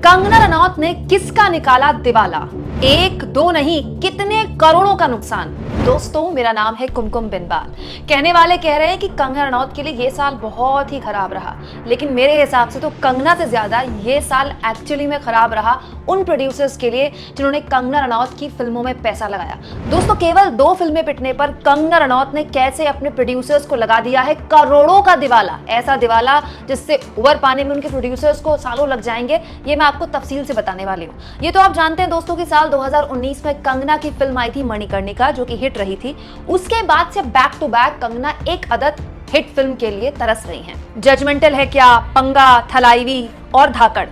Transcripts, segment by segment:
कंगना रनौत ने किसका निकाला दिवाला? एक दो नहीं, कितने करोड़ों का नुकसान। दोस्तों, मेरा नाम है कुमकुम बिनवाल। कहने वाले कह रहे हैं कि कंगना रनौत के लिए ये साल बहुत ही खराब रहा, लेकिन मेरे हिसाब से तो कंगना से ज्यादा ये साल एक्चुअली में खराब रहा उन प्रोड्यूसर्स के लिए जिन्होंने कंगना रनौत की फिल्मों में पैसा लगाया। दोस्तों, केवल 2 फिल्में पिटने पर कंगना रनौत ने कैसे अपने प्रोड्यूसर्स को लगा दिया है करोड़ों का दिवाला। ऐसा दिवाला जिससे उबर पाने में उनके प्रोड्यूसर्स को सालों लग जाएंगे, ये मैं आपको तफसील से बताने वाली हूँ। ये तो आप जानते हैं दोस्तों कि साल 2019 में कंगना की फिल्म आई थी मणिकर्णिका, जो कि हिट रही थी। उसके बाद से बैक टू बैक कंगना एक अदद हिट फिल्म के लिए तरस रही हैं। जजमेंटल है क्या, पंगा, थलाईवी और धाकड़,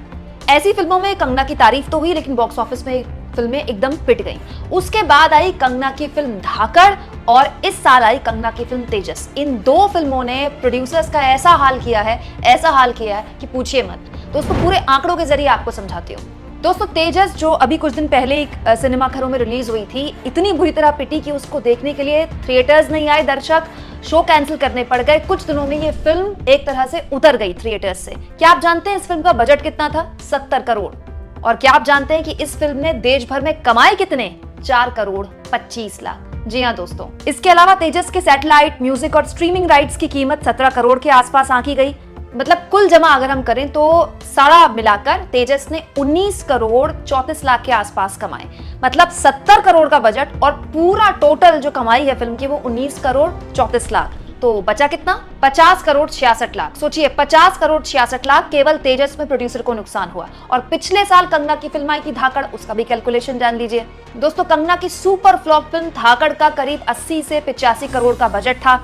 ऐसी फिल्मों में कंगना की तारीफ तो हुई, लेकिन बॉक्स ऑफिस में फिल्में एकदम पिट गईं। उसके बाद आई कंगना की फिल्म धाकड़ और इस साल आई कंगना की फिल्म तेजस। इन 2 फिल्मों ने प्रोड्यूसर्स का ऐसा हाल किया है कि पूछिए मत। दोस्तों, पूरे आंकड़ों के जरिए आपको समझाती हूँ। दोस्तों, तेजस जो अभी कुछ दिन पहले एक सिनेमा घरों में रिलीज हुई थी, इतनी बुरी तरह पिटी कि उसको देखने के लिए थिएटर्स नहीं आए दर्शक, शो कैंसिल करने पड़ गए। कुछ दिनों में ये फिल्म एक तरह से उतर गई थिएटर्स से। क्या आप जानते हैं इस फिल्म का बजट कितना था? 70 करोड़। और क्या आप जानते हैं कि इस फिल्म ने देश भर में कमाए कितने? 4 करोड़ 25 लाख। जी हाँ दोस्तों, इसके अलावा तेजस के सैटेलाइट, म्यूजिक और स्ट्रीमिंग राइट्स की कीमत 17 करोड़ के आसपास आंकी गई। मतलब कुल जमा अगर हम करें तो सारा मिलाकर तेजस ने 19 करोड़ 34 लाख के आसपास कमाए। मतलब 70 करोड़ का बजट और पूरा टोटल जो कमाई है फिल्म की वो 19 करोड़ 34 लाख। तो बचा कितना? 50 करोड़ 66 लाख। सोचिए, 50 करोड़ 66 लाख केवल तेजस में प्रोड्यूसर को नुकसान हुआ। और पिछले साल कंगना की फिल्म आई थी धाकड़, उसका भी कैलकुलेशन जान लीजिए। दोस्तों, कंगना की सुपर फ्लॉप फिल्म धाकड़ का करीब 80 से 85 करोड़ का बजट था।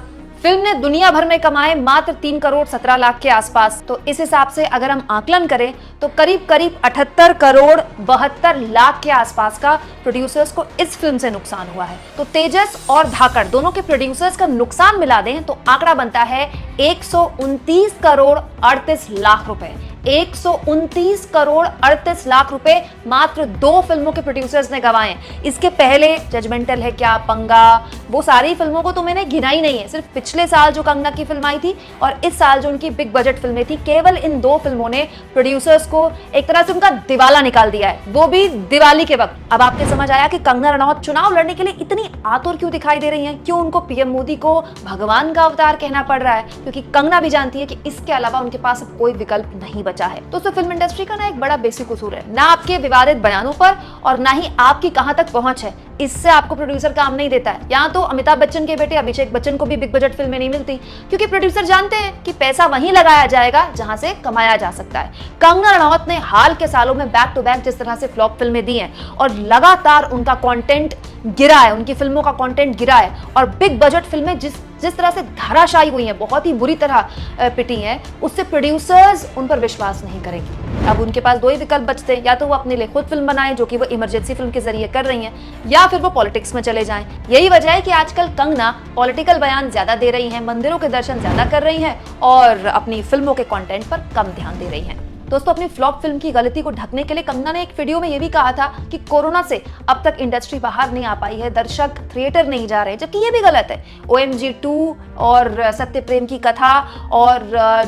फिल्म ने दुनिया भर में कमाए मात्र 3 करोड़ 17 लाख के आसपास। तो इस हिसाब से अगर हम आकलन करें तो करीब 78 करोड़ 72 लाख के आसपास का प्रोड्यूसर्स को इस फिल्म से नुकसान हुआ है। तो तेजस और धाकड़ दोनों के प्रोड्यूसर्स का नुकसान मिला दें तो आंकड़ा बनता है 129 करोड़ 38 लाख रुपए। 129 करोड़ 38 लाख रुपए मात्र 2 फिल्मों के प्रोड्यूसर्स ने गंवाए। इसके पहले जजमेंटल है क्या, पंगा, वो सारी फिल्मों को तो मैंने गिना ही नहीं है। सिर्फ पिछले साल जो कंगना की फिल्म आई थी और इस साल जो उनकी बिग बजट फिल्में थी, केवल इन 2 फिल्मों ने प्रोड्यूसर्स को एक तरह से उनका दिवाला निकाल दिया है, वो भी दिवाली के वक्त। अब आपके समझ आया कि कंगना रनौत चुनाव लड़ने के लिए इतनी आतुर क्यों दिखाई दे रही हैं, क्यों उनको पीएम मोदी को भगवान का अवतार कहना पड़ रहा है। क्योंकि कंगना भी जानती है कि इसके अलावा उनके पास अब कोई विकल्प नहीं बचा है। दोस्तों, फिल्म इंडस्ट्री का ना एक बड़ा बेसिक कसूर है, ना आपके विवादित बयानों पर और ना ही आपकी कहां तक पहुंच है, इससे आपको प्रोड्यूसर काम नहीं देता है। यहाँ तो अमिताभ बच्चन के बेटे अभिषेक बच्चन को भी बिग बजट फिल्में नहीं मिलती, क्योंकि प्रोड्यूसर जानते हैं कि पैसा वहीं लगाया जाएगा जहां से कमाया जा सकता है। कंगना रनौत ने हाल के सालों में बैक टू बैक जिस तरह से फ्लॉप फिल्में दी हैं और लगातार उनका कंटेंट गिरा है, उनकी फिल्मों का कंटेंट गिरा है और बिग बजट फिल्में जिस तरह से धराशायी हुई हैं, बहुत ही बुरी तरह पिटी हैं, उससे प्रोड्यूसर्स उन पर विश्वास नहीं करेंगे। अब उनके पास 2 ही विकल्प बचते हैं, या तो वो अपने लिए खुद फिल्म बनाएं, जो कि वो इमरजेंसी फिल्म के जरिए कर रही हैं, या फिर वो पॉलिटिक्स में चले जाएं। यही वजह है कि आजकल कंगना पॉलिटिकल बयान ज्यादा दे रही हैं, मंदिरों के दर्शन ज्यादा कर रही हैं और अपनी फिल्मों के कंटेंट पर कम ध्यान दे रही हैं। दोस्तों, अपनी फ्लॉप फिल्म की गलती को ढकने के लिए कंगना ने एक वीडियो में यह भी कहा था कि कोरोना से अब तक इंडस्ट्री बाहर नहीं आ पाई है, दर्शक थिएटर नहीं जा रहे, जबकि ये भी गलत है। OMG 2 और सत्य प्रेम की कथा और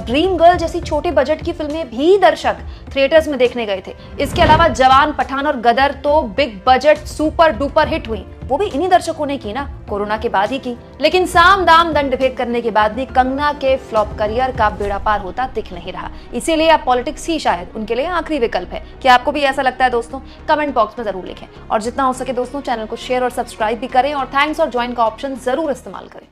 ड्रीम गर्ल जैसी छोटे बजट की फिल्में भी दर्शक थिएटर्स में देखने गए थे। इसके अलावा जवान, पठान और गदर तो big budget super duper hit हुई, वो भी इन्हीं दर्शकों ने की ना, कोरोना के बाद ही की। लेकिन साम दाम दंड भेद करने के बाद भी कंगना के फ्लॉप करियर का बेड़ा पार होता दिख नहीं रहा। इसीलिए अब पॉलिटिक्स ही शायद उनके लिए आखिरी विकल्प है। क्या आपको भी ऐसा लगता है दोस्तों? कमेंट बॉक्स में जरूर लिखें और जितना हो सके दोस्तों चैनल को शेयर और सब्सक्राइब भी करें और थैंक्स और ज्वाइन का ऑप्शन जरूर इस्तेमाल करें।